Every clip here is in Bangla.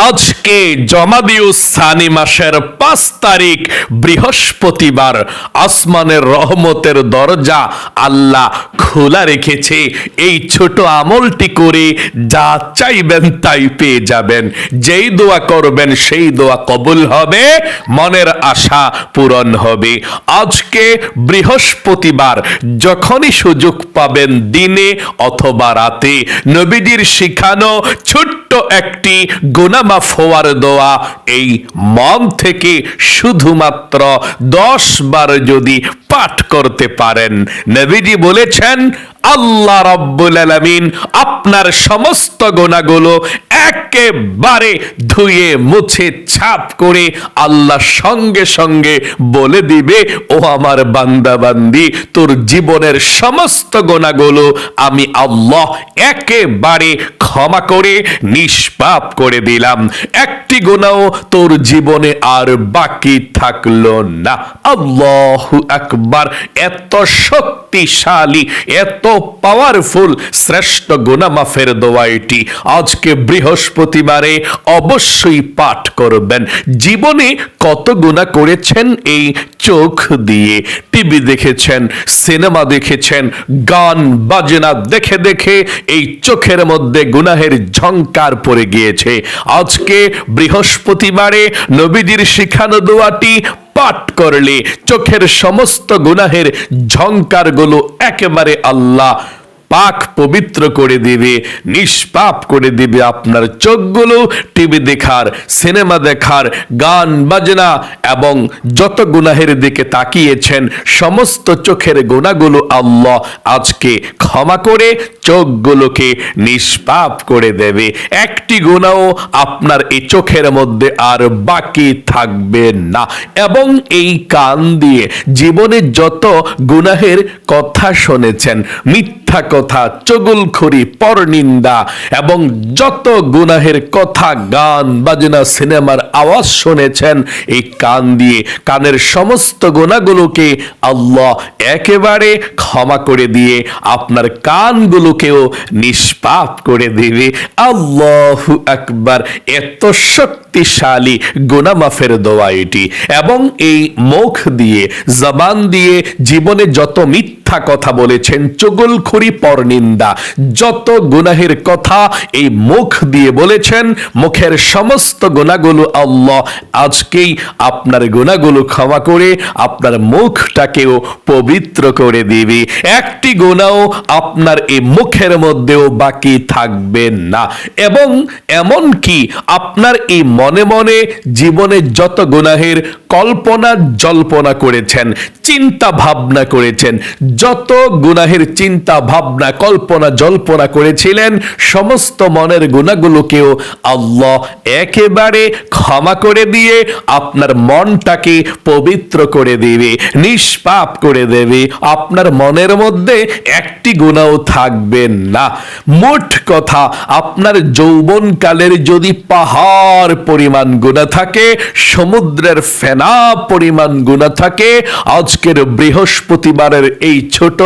আজকে জমাদিউস সানি মাসের ৫ তারিখ বৃহস্পতিবার। আসমানের রহমতের দরজা আল্লাহ খোলা রেখেছে। এই ছোট আমলটি করে যা চাইবেন তাই পেয়ে যাবেন। যেই দোয়া করবেন সেই দোয়া কবুল হবে, মনের আশা পূরণ হবে। আজকে বৃহস্পতিবার, যখনই সুযোগ পাবেন দিনে অথবা রাতে নবীজির শিখানো ছোট্ট একটি গুনাহ মাফ হওয়ার দোয়া এই মন থেকে শুধুমাত্র 10 বার যদি পাঠ করতে পারেন, নবীজি বলেছেন আল্লাহ রাব্বুল আলামিন আপনার সমস্ত গুনাহগুলো একেবারে ধুয়ে মুছে ছাপ করে আল্লাহ সঙ্গে সঙ্গে বলে দিবে, ও আমার বান্দা বান্দি, তোর জীবনের সমস্ত গুনাহগুলো আমি আল্লাহ একেবারে ক্ষমা করে নিষ্পাপ করে দিলাম। একটি গুনাহ তোর জীবনে আর বাকি থাকলো না। আল্লাহু আকবার। এত শক্তিশালী, এত পাওয়ারফুল শ্রেষ্ঠ গুনাহ মাফের দোয়া এটি। আজকে বৃহস্পতিবারে অবশ্যই পাঠ করবেন। জীবনে কত গুনাহ করেছেন এই চোখ দিয়ে? টিভি দেখেছেন, সিনেমা দেখেছেন, গান বাজনা দেখে দেখে এই চোখের মধ্যে গুনাহের ঝংকার পড়ে গিয়েছে। আজকে বৃহস্পতিবারে নবীজির শিখানো দোয়াটি পাঠ করলে চোখের সমস্ত গুনাহের ঝংকারগুলো একেবারে আল্লাহ পাক পবিত্র করে দিবে, নিষ্পাপ করে দিবে। আপনার চোখগুলো টিভি দেখার, সিনেমা দেখার, গান বাজনা এবং যত গুনাহের দিকে তাকিয়েছেন সমস্ত চোখের গুনাহগুলো আল্লাহ আজকে ক্ষমা করে চোখগুলোকে নিষ্পাপ করে দেবে। একটি গুনাহ আপনার এই চোখের মধ্যে আর বাকি থাকবে না। এবং এই কান দিয়ে জীবনে যত গুনাহের কথা শুনেছেন, মিথ্যা কথা, চগলখড়ি, পরনিন্দা এবং যত গুনাহের কথা, গান বাজনা, সিনেমার আওয়াজ শুনেছেন, এই কান দিয়ে কানের সমস্ত গুনাহগুলোকে আল্লাহ একেবারে ক্ষমা করে দিয়ে আপনার কানগুলোকেও নিষ্পাপ করে দিবে। আল্লাহু আকবার। এত শক্তিশালী গুনাহ মাফের দোয়া এটি। এবং এই মুখ দিয়ে, জবান দিয়ে জীবনে যত মিথ্যা কথা বলেছেন, চগলখড়ি, পরনিন্দা, যত গুনাহের কথা এই মুখ দিয়ে বলেছেন, মুখের সমস্ত গুনাহগুলো আল্লাহ আজকেই আপনার গুনাহগুলো ক্ষমা করে আপনার মুখটাকেও পবিত্র করে দিবে। একটি গুনাহ আপনার এই মুখের মধ্যেও বাকি থাকবে না। এবং এমন কি আপনার এই মনে মনে জীবনে যত গুনাহের কল্পনা জল্পনা করেছেন, চিন্তা ভাবনা করেছেন, যত গুনাহের চিন্তা ভাবনা কল্পনা জল্পনা করেছিলেন, সমস্ত মনের গুনাহগুলোকেও আল্লাহ একেবারে ক্ষমা করে দিয়ে আপনার মনটাকে পবিত্র করে দেবে, নিষ্পাপ করে দেবে। আপনার মনের মধ্যে একটি গুনাহ থাকবে না। মোট কথা, আপনার যৌবনকালের যদি পাহাড় পরিমাণ গুনাহ থাকে, সমুদ্রের ফেনা পরিমাণ গুনাহ থাকে, আজকের বৃহস্পতিবারের এই ছোট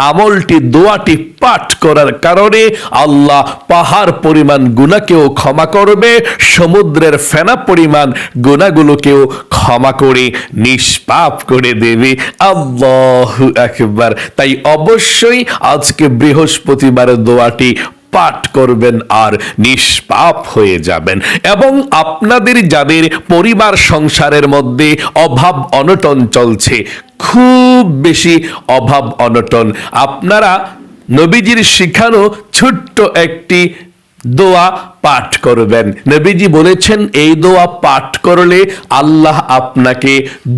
আমলটি, দোয়াটি পাঠ করার কারণে আল্লাহ পাহাড় পরিমাণ গুনাহকেও ক্ষমা করবে, সমুদ্রের ফেনা পরিমাণ গুনাহগুলোকেও ক্ষমা করে নিষ্পাপ করে দেবে। আল্লাহু আকবার। তাই অবশ্যই আজকে বৃহস্পতিবারের দোয়াটি পাঠ করবেন আর নিষ্পাপ হয়ে যাবেন। এবং আপনাদের যাদের পরিবার সংসারের মধ্যে অভাব অনটন চলছে, খুব বেশি অভাব অনটন, আপনারা নবীজির শিখানো ছোট্ট একটি দোয়া পাঠ করবেন। নবীজি বলেছেন এই দোয়া পাঠ করলে আল্লাহ আপনাকে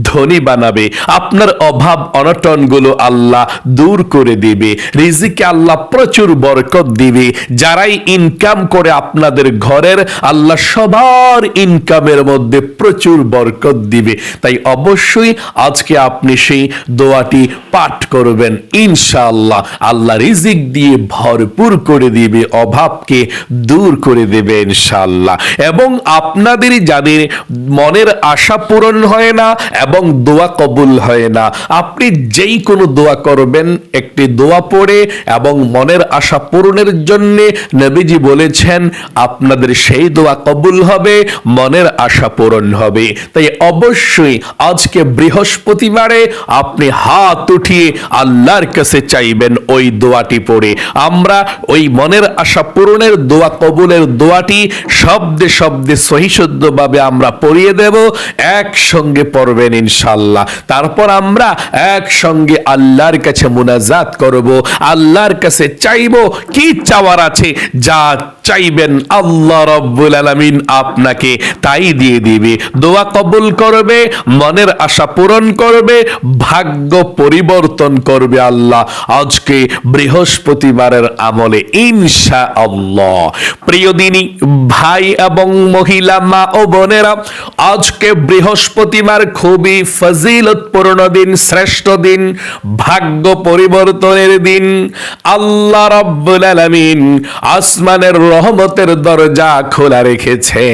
ধনী বানাবে, আপনার অভাব অনটনগুলো আল্লাহ দূর করে দিবে, রিজিকে আল্লাহ প্রচুর বরকত দিবে। যারাই ইনকাম করে আপনাদের ঘরের, আল্লাহ সবার ইনকামের মধ্যে প্রচুর বরকত দিবে। তাই অবশ্যই আজকে আপনি সেই দোয়াটি পাঠ করবেন। ইনশাআল্লাহ আল্লাহ রিজিক দিয়ে ভরপুর করে দিবে, অভাবকে দূর করে দেবে ইনশাআল্লাহ। এবং আপনাদেরই যাদের মনের আশা পূরণ হয় না এবং দোয়া কবুল হয় না, আপনি যেই কোনো দোয়া করবেন একটি দোয়া পড়ে এবং মনের আশা পূরণের জন্য নবীজি বলেছেন আপনাদের সেই দোয়া কবুল হবে, মনের আশা পূরণ হবে। তাই অবশ্যই আজকে বৃহস্পতিবারে আপনি হাত উঠিয়ে আল্লাহর কাছে চাইবেন ওই দোয়াটি পড়ে। আমরা ওই মনের আশা পূরণের দোয়া কবুলের দোয়াটি শব্দে শব্দে সহিশুদ্ধভাবে আমরা পড়িয়ে দেব, একসঙ্গে পড়বেন ইনশাআল্লাহ। তারপর আমরা একসঙ্গে আল্লাহর কাছে মুনাজাত করব, আল্লাহর কাছে চাইব, কি চাওয়ার আছে যা চাইবেন আল্লাহ রাব্বুল আলামিন আপনাকে তাই দিয়ে দিবে, দোয়া কবুল করবে, মনের আশা পূরণ করবে, ভাগ্য পরিবর্তন করবে আল্লাহ আজকে বৃহস্পতিবারের আমলে ইনশাআল্লাহ। প্রিয় দিনী ভাই এবং মহিলা মা ও বোনেরা, আজকে বৃহস্পতিবার খুবই ফজিলতপূর্ণ দিন, শ্রেষ্ঠ দিন, ভাগ্য পরিবর্তনের দিন। আল্লাহ রাব্বুল আলামিন আসমানের রহমতের দরজা খোলা রেখেছে,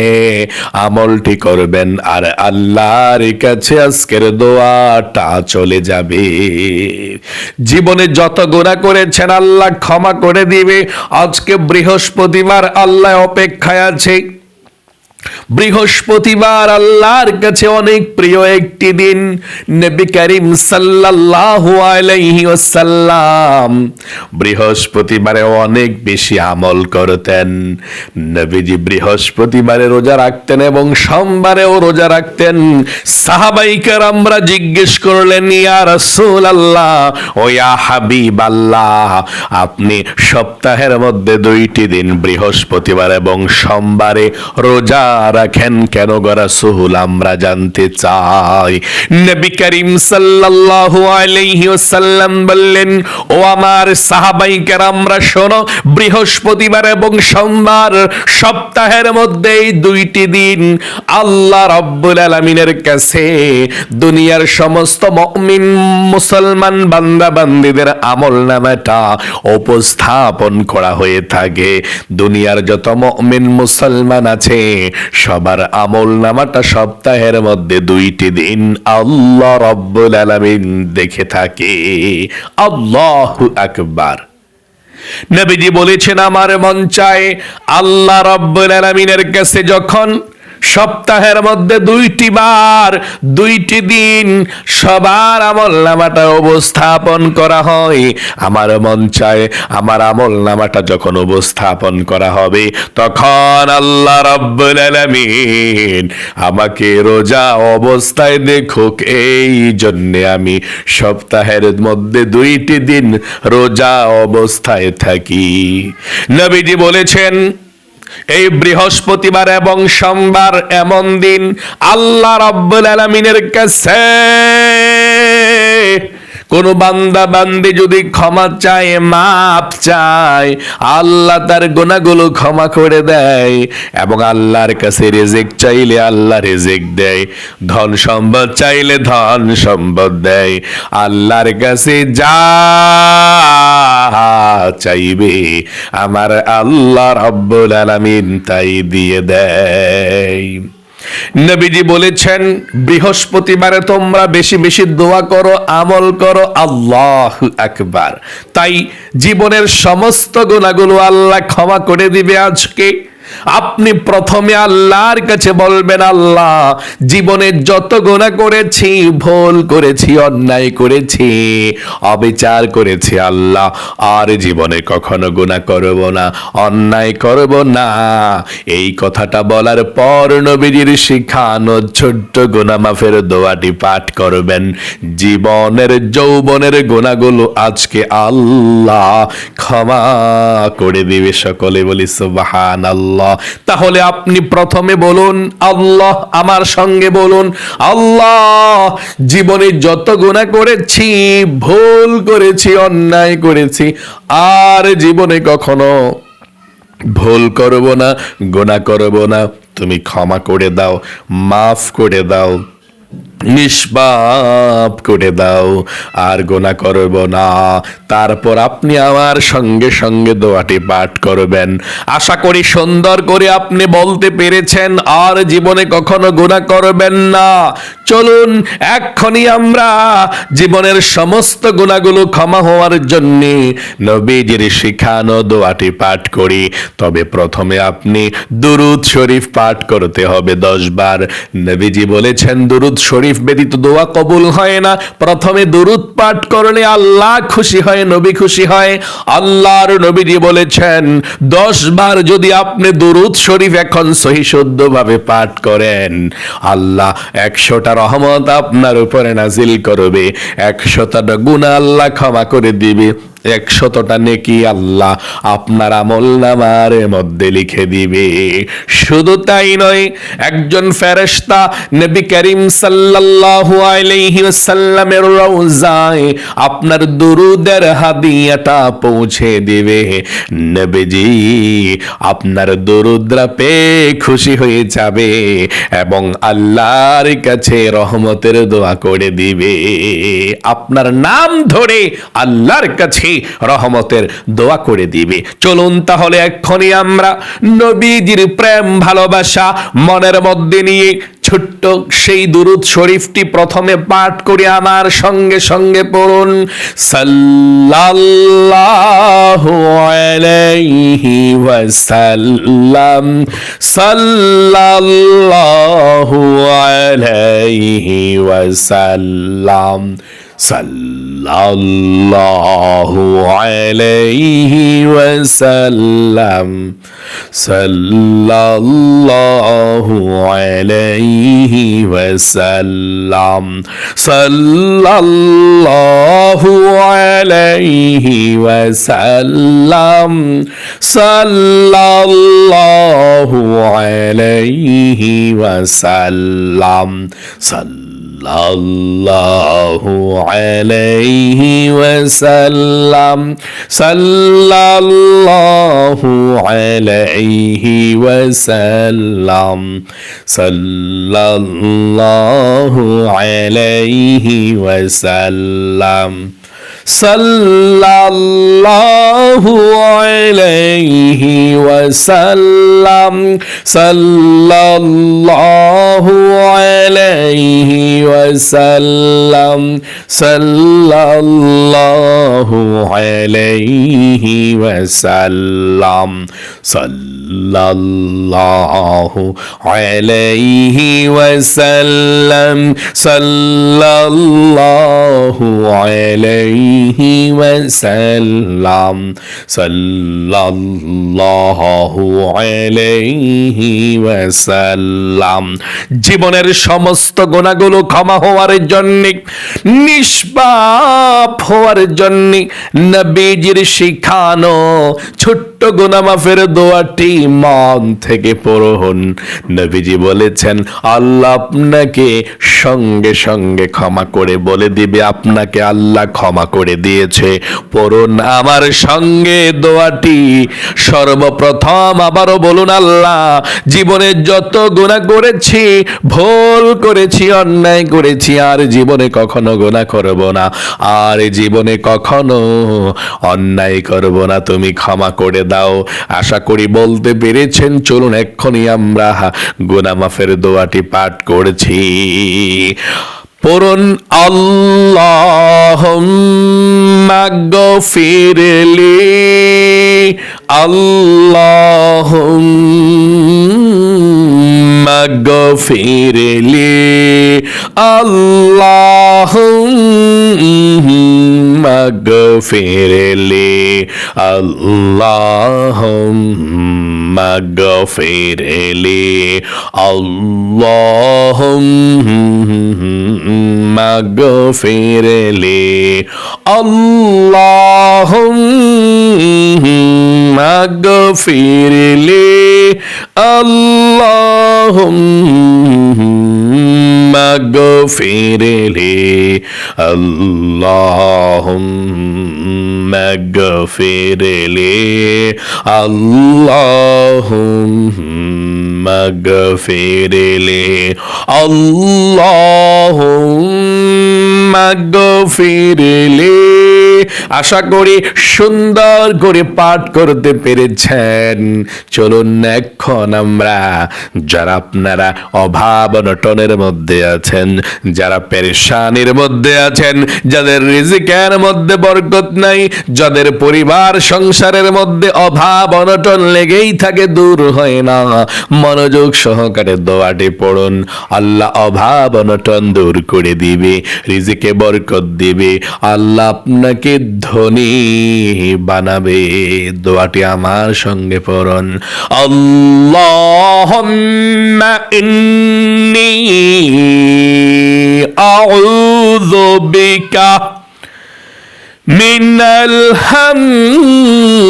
আমলটি করবেন আর আল্লাহর কাছে আজকের দোয়াটা চলে যাবে। জীবনে যত গুনাহ করেছেন আল্লাহ ক্ষমা করে দিবে। আজকে বৃহস্পতিবার আল্লাহ অপেক্ষায় আছে। বৃহস্পতিবার আল্লাহর কাছে অনেক প্রিয় একটি দিন। নবী করিম সাল্লাল্লাহু আলাইহি ওয়াসাল্লাম বৃহস্পতিবারে অনেক বেশি আমল করতেন। নবীজি বৃহস্পতিবারে রোজা রাখতেন এবং সোমবারেও রোজা রাখতেন। সাহাবায়ে কেরামরা জিজ্ঞেস করলেন, ইয়া রাসূলুল্লাহ ও ইয়া হাবিবাল্লাহ, আপনি সপ্তাহের মধ্যে দুইটি দিন বৃহস্পতিবার এবং সোমবারে রোজা রাখেন কেন গো রাসূল, আমরা জানতে চাই। নবী করিম সাল্লাল্লাহু আলাইহি ওয়াসাল্লাম বললেন, ও আমার সাহাবায়ে কেরামরা শোনো, বৃহস্পতিবার এবং সোমবার সপ্তাহের মধ্যে এই দুইটি দিন আল্লাহ রাব্বুল আলামিনের কাছে দুনিয়ার সমস্ত মুমিন মুসলমান বান্দা বান্দীদের আমলনামাটা উপস্থাপন করা হয়ে থাকে। দুনিয়ার যত মুমিন মুসলমান আছে সবার আমলনামাটা সপ্তাহের মধ্যে দুইটি দিন আল্লাহ রাব্বুল আলামিন দেখে থাকে। আল্লাহু আকবার। নবীজি বলেছেন, আমার মন চায় আল্লাহ রাব্বুল আলামিনের কাছে যখন সপ্তাহের মধ্যে দুইটি দিন সবার আমলনামাটা উপস্থাপন করা হয়, আমার মন চায় আমার আমলনামাটা যখন উপস্থাপন করা হবে তখন আল্লাহ রাব্বুল আলামিন আমাকে রোজা অবস্থায় দেখুক, এই জন্য আমি সপ্তাহের মধ্যে দুইটি দিন রোজা অবস্থায় থাকি। নবীজি বলেছেন, এই বৃহস্পতিবার এবং সোমবার এমন দিন আল্লাহ রাব্বুল আলামিনের কাছে কোন বান্দা বান্দি যদি ক্ষমা চায়, মাপ চায়, আল্লাহ তার গুনাহগুলো ক্ষমা করে দেয় এবং আল্লাহর কাছে রিজিক চাইলে আল্লাহ রিজিক দেয়, ধন সম্পদ চাইলে ধন সম্পদ দেয়। আল্লাহর কাছে যা চাইবে আমার আল্লাহ রাব্বুল আলামিন তাই দিয়ে দেয়। নবীজি বলেছেন, বৃহস্পতিবারে তোমরা বেশি বেশি দোয়া করো, আমল করো। আল্লাহু আকবার। তাই জীবনের সমস্ত গুনাহগুলো আল্লাহ ক্ষমা করে দিবে আজকে। আপনি প্রথমে আল্লাহর কাছে বলবেন, আল্লাহ জীবনে যত গুনাহ করেছি, ভুল করেছি, অন্যায় করেছি, অবিচার করেছি, আল্লাহ আর জীবনে কখনো গুনাহ করব না, অন্যায় করব না। এই কথাটা বলার পর নবীজির শিখানো ছোট্ট গুনাহ মাফের দোয়াটি পাঠ করবেন। জীবনের যৌবনের গুনাহগুলো আজকে আল্লাহ ক্ষমা করে দিবে। সকলে বলি সুবহানাল্লাহ। তাহলে আপনি প্রথমে বলুন, আল্লাহ, আমার সঙ্গে বলুন, আল্লাহ জীবনে যত গুনাহ করেছি, ভুল করেছি, অন্যায় করেছি, আর জীবনে কখনো ভুল করব না, গুনাহ করব না, তুমি ক্ষমা করে দাও, মাফ করে দাও। নিষ্পাপ করে দাও, আর গুনাহ করব না। তারপর আপনি আমার সঙ্গে সঙ্গে দোয়াটি পাঠ করবেন। আশা করি সুন্দর করে আপনি বলতে পেরেছেন, আর জীবনে কখনো গুনাহ করবেন না। চলুন এক্ষুনি আমরা জীবনের সমস্ত গুনাহগুলো ক্ষমা হওয়ার জন্য নবীজির শিখানো দোয়াটি পাঠ করি। তবে প্রথমে আপনি দুরূদ শরীফ পাঠ করতে হবে 10 বার। নবীজি বলেছেন দুরূদ শরীফ ব্যতীত দোয়া কবুল হয় না। প্রথমে দুরূদ পাঠ করলে আল্লাহ খুশি হয়, নবী খুশি হয়। আল্লাহর নবীজি বলেছেন 10 বার যদি আপনি দুরূদ শরীফ এখন সহি শুদ্ধভাবে পাঠ করেন, আল্লাহ 100টা রহমত আপনার উপরে নাজিল করবে, 100টা গুনাহ আল্লাহ ক্ষমা করে দিবে, 100টা নেকি আল্লাহ আপনার আমলনামার মধ্যে লিখে দিবে। শুধু তাই নয়, একজন ফেরেশতা নবী করিম সাল্লাল্লাহু আলাইহি ওয়াসাল্লামের রওজায় আপনার দুরুদের হাদিয়াটা পৌঁছে দিবে। নবীজি আপনার দুরুদরা পেয়ে খুশি হয়ে যাবে এবং আল্লাহর কাছে রহমতের দোয়া করে দিবে। আপনার নাম ধরে আল্লাহর কাছে রহমতের দোয়া করে দিবে। চলুন তাহলে এক্ষুনি আমরা নবীজির প্রেম ভালোবাসা মনের মধ্যে নিয়ে ছোট্ট সেই দুরূদ শরীফটি প্রথমে পাঠ করে আমার সঙ্গে সঙ্গে পড়ুন। সাল্লাল্লাহু আলাইহি ওয়াসাল্লাম, সাল্লাল্লাহু আলাইহি ওয়াসাল্লাম, সাল্লাল্লাহু আলাইহি ওয়াসাল্লাম, সাল্লাল্লাহু আলাইহি ওয়াসাল্লাম, সাল্লাল্লাহু আলাইহি ওয়াসাল্লাম, সাল্লাল্লাহু আলাইহি ওয়াসাল্লাম, সাল্লাল্লাহু আলাইহি ওয়াসাল্লাম, সাল্লাল্লাহু আলাইহি ওয়াসাল্লাম, সাল্লাল্লাহু আলাইহি ওয়াসাল্লাম, সাল্লাল্লাহু আলাইহি ওয়াসাল্লাম, সাল্লাল্লাহু আলাইহি ওয়াসাল্লাম, সাল্লাল্লাহু আলাইহি ওয়াসাল্লাম, সাল্লাল্লাহু আলাইহি ওয়াসাল্লাম, সাল্লাল্লাহু আলাইহি ওয়াসাল্লাম, সাল্লাল্লাহু আলাইহি ওয়াসাল্লাম। জীবনের সমস্ত গুনাহগুলো ক্ষমা হওয়ার জন্য, নিষ্পাপ হওয়ার জন্য নবীজির শিখানো ছোট্ট গুনাহ মাফের দোয়াটি মন থেকে পড়ুন। নবীজি বলেছেন আল্লাহ আপনাকে সঙ্গে সঙ্গে ক্ষমা করে বলে দিবে আপনাকে আল্লাহ ক্ষমা করে দিয়েছে। পড়ুন আমার সঙ্গে দোয়াটি। সর্বপ্রথম আবারও বলুন, আল্লাহ জীবনে যত গুনাহ করেছি, ভুল করেছি, অন্যায় করেছি, আর জীবনে কখনো গুনাহ করব না, আর জীবনে কখনো অন্যায় করব না, তুমি ক্ষমা করে দাও। আশা করি বলতে পেরেছেন। চলুন এক্ষুনি আমরা গুনাহ মাফের দোয়াটি পাঠ করছি। পড়ুন আল্লাহুম্মা গফিরলি, আল্লাহুম্মা গফিরলি, আল্লাহুম্মা গফিরলি, আল্লাহুম্মা গফিরলি, আল্লাহুম্মা গফিরলি, আল্লাহুম্মা গফিরলি, আল্লাহুম্মা গফিরলি, আল্লাহুম্মা গফিরলি, আল্লাহুম্মা মাগফিরলি আল্লাহুম্মা গফিরলি। আশা করি সুন্দর করে পাঠ করতে পেরেছেন। চলুন এখন আমরা যারা আপনারা অভাব অনটনের মধ্যে আছেন, যারা পেরেশানির মধ্যে আছেন, যাদের রিজিকের মধ্যে বরকত নাই, যাদের পরিবার সংসারের মধ্যে অভাব অনটন লেগেই থাকে, দূর হয় না, মনোযোগ সহকারে দোয়াটি পড়ুন। আল্লাহ অভাব অনটন দূর করে দিবে, রিজিকে বরকত দিবে, আল্লাহ আপনাকে ধনী বানাবে। দোয়াটি আমার সঙ্গে পড়ুন। আল্লাহুম্মা ইন্নী আউযু বিকা মিনাল হাম্মি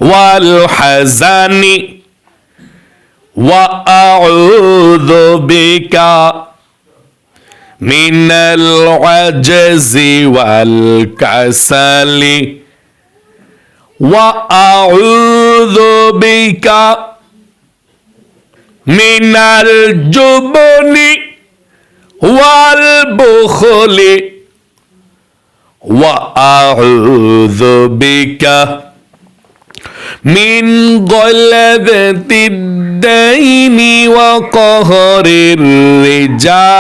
ওয়াল হাযানি ওয়া আউযু বিকা মিনাল আজজি ওয়াল কাসালি ওয়া আউযু বিকা মিনাল জুবনি ওয়াল বুখলি ওয়া আউযু বিকা মিন গলাবাতিদ দাইনি ওয়া কহরির রিজাল।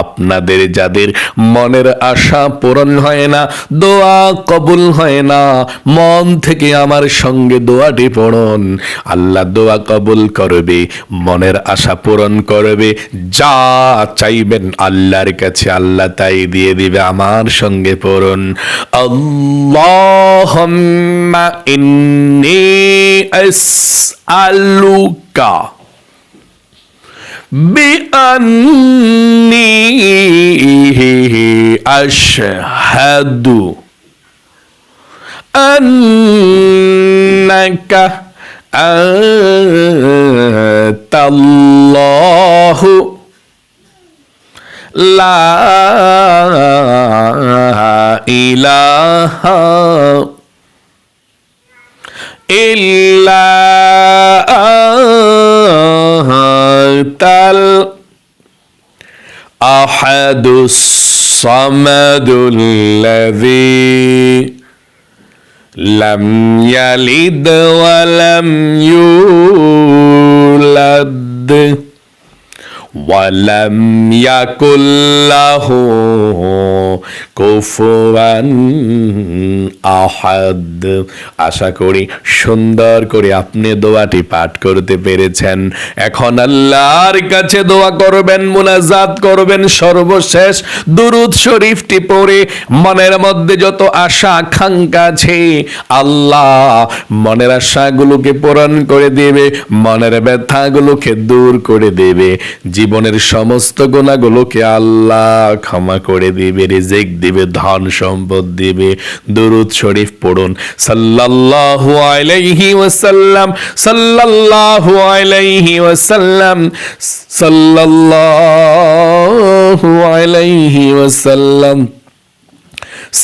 আপনাদের যাদের মনের আশা পূরণ হয় না, দোয়া কবুল হয় না, মন থেকে আমার সঙ্গে দোয়াটি পড়ুন। আল্লাহ দোয়া কবুল করবে, মনের আশা পূরণ করবে, যা চাইবেন আল্লাহর কাছে আল্লাহ তাই দিয়ে দিবে। আমার সঙ্গে পড়ুন। আল্লাহুম্মা ইন্নী আসআলুকা বিআন্নী আশহাদু আন্নাকা আনতাল্লাহু লা ইলাহা ইল্লা আনতাল আহাদুস সামাদুল্লাযী লাম ইয়ালিদ ওয়া লাম ইউলাদ ওয়ালাম ইয়াকুল্লাহু কুফুয়ান আহাদ। আশা করি সুন্দর করে আপনি দোয়াটি পাঠ করতে পেরেছেন। এখন আল্লাহর কাছে দোয়া করবেন, মুনাজাত করবেন। সর্বশেষ দুরূদ শরীফটি পড়ে মনের মধ্যে যত আশা আকাঙ্ক্ষা আছে আল্লাহ মনের আশাগুলোকে পূরণ করে দেবে, মনের ব্যথাগুলোকে দূর করে দেবে, জীবনের সমস্ত গুনাহগুলোকে আল্লাহ ক্ষমা করে দিবে, রিজিক দিবে, ধন সম্পদ দিবে। দুরূদ শরীফ পড়ুন। সাল্লাল্লাহু আলাইহি ওয়াসাল্লাম, সাল্লাল্লাহু আলাইহি ওয়াসাল্লাম, সাল্লাল্লাহু আলাইহি ওয়াসাল্লাম,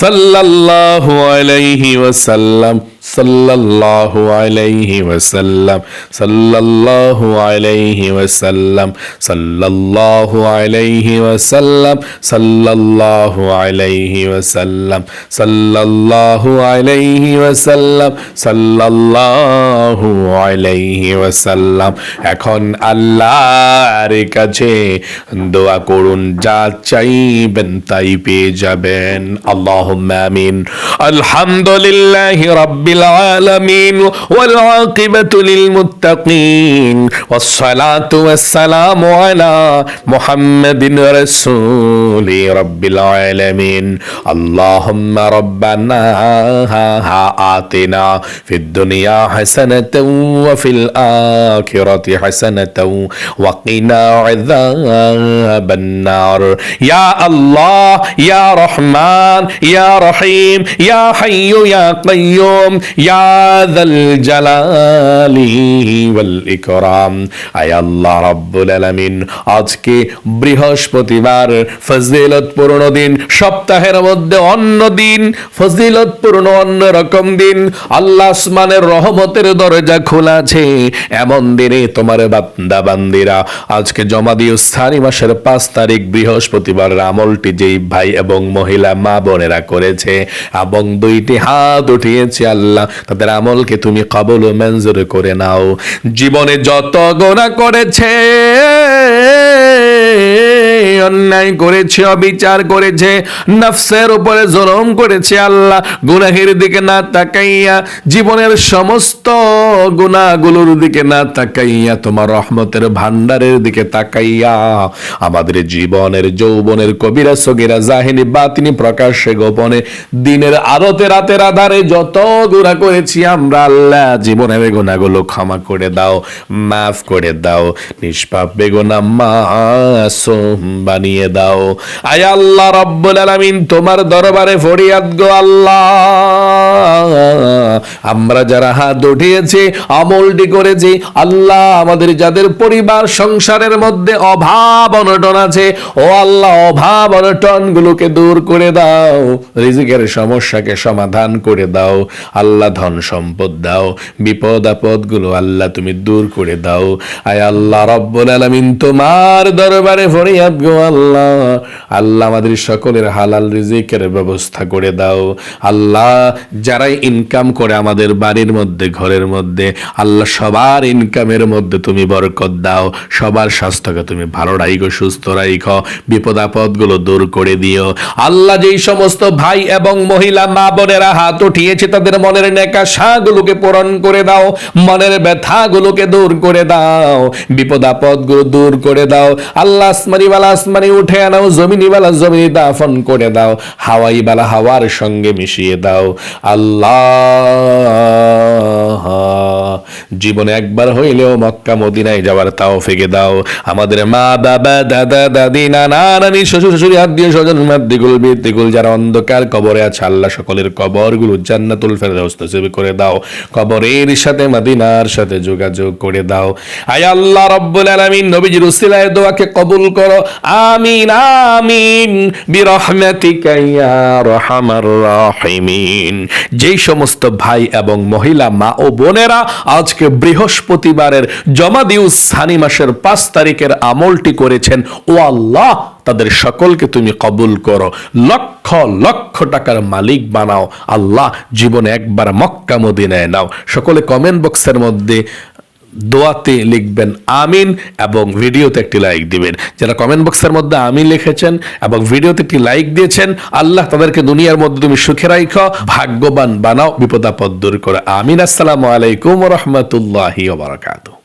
সাল্লাল্লাহু আলাইহি ওয়াসাল্লাম, সাল্লাল্লাহু আলাইহি ওয়াসাল্লাম, সাল্লাল্লাহু আলাইহি ওয়াসাল্লাম, সাল্লাল্লাহু আলাইহি ওয়াসাল্লাম, সাল্লাল্লাহু আলাইহি ওয়াসাল্লাম, সাল্লাল্লাহু আলাইহি ওয়াসাল্লাম, সাল্লাল্লাহু আলাইহি ওয়াসাল্লাম। এখন আল্লাহর কাছে দোয়া করুন, যা চাইবেন তাই পেয়ে যাবেন। আল্লাহুম্মা আমিন। আলহামদুলিল্লাহি রাব্বিল العالمين والعاقبة للمتقين والصلاة والسلام على محمد رسول رب العالمين اللهم ربنا آتنا في الدنيا حسنة وفي الآخرة حسنة وقنا عذاب النار يا الله يا رحمن يا رحيم يا حي يا قيوم ইয়া যাল জালালি ওয়াল ইকরাম। আয় আল্লাহ রাব্বুল আলামিন, আজকে বৃহস্পতিবার, ফজিলতপূর্ণ দিন, সপ্তাহের মধ্যে অন্য দিন, ফজিলতপূর্ণ অন্য রকম দিন, আল্লাহ আসমানের রহমতের দরজা খোলা আছে। এমন দিনে তোমার বান্দা বান্দিরা আজকে জমা দিও সানি মাসের 5 তারিখ বৃহস্পতিবার আমলটি যেই ভাই এবং মহিলা মা বোনেরা করেছে এবং 2টি হাত উঠিয়েছে, আল্লাহ তাদের আমলকে তুমি কবুল ও মঞ্জুর করে নাও। জীবনে যত গুনাহ করেছে, অন্যায় করেছে, অবিচার করেছে, নফসের উপরে জুলুম করেছে, আল্লাহ গুনাহের দিকে না তাকাইয়া, জীবনের সমস্ত গুনাহগুলোর দিকে না তাকাইয়া, তোমার রহমতের ভান্ডারের দিকে তাকাইয়া আমাদের জীবনের যৌবনের কবিরা সগীরা জাহিনী বাতিনি প্রকাশ্যে গোপনে দিনের আলোতে রাতের আধারে যত গুনাহ করেছি আমরা, আল্লাহ জীবনের গুনাহগুলো ক্ষমা করে দাও, মাফ করে দাও, নিষ্পাপ বেগুনাহ মাসুম বানিয়ে দাও। আয় আল্লাহ রাব্বুল আলামিন, তোমার দরবারে ফরিয়াদ গো আল্লাহ, আমরা যারা হাত উঠিয়েছি, আমলটি করেছি, আল্লাহ আমাদের যাদের পরিবার সংসারের মধ্যে অভাব অনটন আছে, ও আল্লাহ অভাব অনটন গুলোকে দূর করে দাও, রিজিকের সমস্যাকে সমাধান করে দাও, আল্লাহ ধন সম্পদ দাও, বিপদ আপদ গুলো আল্লাহ তুমি দূর করে দাও। আয় আল্লাহ রাব্বুল আলামিন, তোমার দরবারে ফরিয়াদ গো আল্লাহ, আল্লাহ আমাদের সকলের হালাল রিজিকের ব্যবস্থা করে দাও। আল্লাহ যারাই ইনকাম করে আমাদের বাড়ির মধ্যে ঘরের মধ্যে, আল্লাহ সবার ইনকামের মধ্যে তুমি বরকত দাও, সবার স্বাস্থ্যকে তুমি ভালো রাখো, সুস্থ রাখো, বিপদ আপদ গুলো দূর করে দিও। আল্লাহ যেই সমস্ত ভাই এবং মহিলা মা বোনেরা হাত উঠিয়েছে, তাদের মনের নেকাশা গুলোকে পূরণ করে দাও, মনের ব্যথা গুলোকে দূর করে দাও, বিপদ আপদ গুলো দূর করে দাও। আল্লাহ আসমানি বালা আসমানি উঠে আনাও, জমিনি বালা জমিনি দাফন করে দাও, হাওয়াই বালা হাওয়ার সঙ্গে মিশিয়ে দাও। আল্লাহ জীবনে একবার হইলেও মক্কা মদিনায় যাওয়ার তৌফিক দাও। আমাদের মা বাবা দাদা দাদি নানা নানি শ্বশুর শাশুড়ি আত্মীয় স্বজন মাতৃকুল পিতৃকুল যারা অন্ধকার কবরে আছে, আল্লাহ সকলের কবরগুলো জান্নাতুল ফেরদৌস নসিব করে দাও, কবরের সাথে মদিনার সাথে যোগাযোগ করে দাও। আয় আল্লাহ রাব্বুল আলামিন, নবীজির উসিলায় দোয়াকে কবুল করো, আমিন আমিন বিরহমাতিকা ইয়া আরহামার রাহিমিন। যেই সমস্ত ভাই এবং মহিলা মা ও বোনেরা আজকে বৃহস্পতিবারের জমা দিউ সানি মাসের 5 তারিখের আমলটি করেছেন, ও আল্লাহ তাদের সকলকে তুমি কবুল করো, লক্ষ লক্ষ টাকার মালিক বানাও। আল্লাহ জীবনে একবার মক্কা মদিনায় নাও। সকলে কমেন্ট বক্সের মধ্যে দোয়াতে লিখবেন আমিন এবং ভিডিওতে একটি লাইক দিবেন। যারা কমেন্ট বক্সের মধ্যে আমিন লিখেছেন এবং ভিডিওতে একটি লাইক দিয়েছেন, আল্লাহ তাদেরকে দুনিয়ার মধ্যে তুমি সুখে রাখো, ভাগ্যবান বানাও, বিপদ আপদ দূর করো। আমিন। আসসালামু আলাইকুম ওয়া রাহমাতুল্লাহি ওয়া বারাকাতুহু।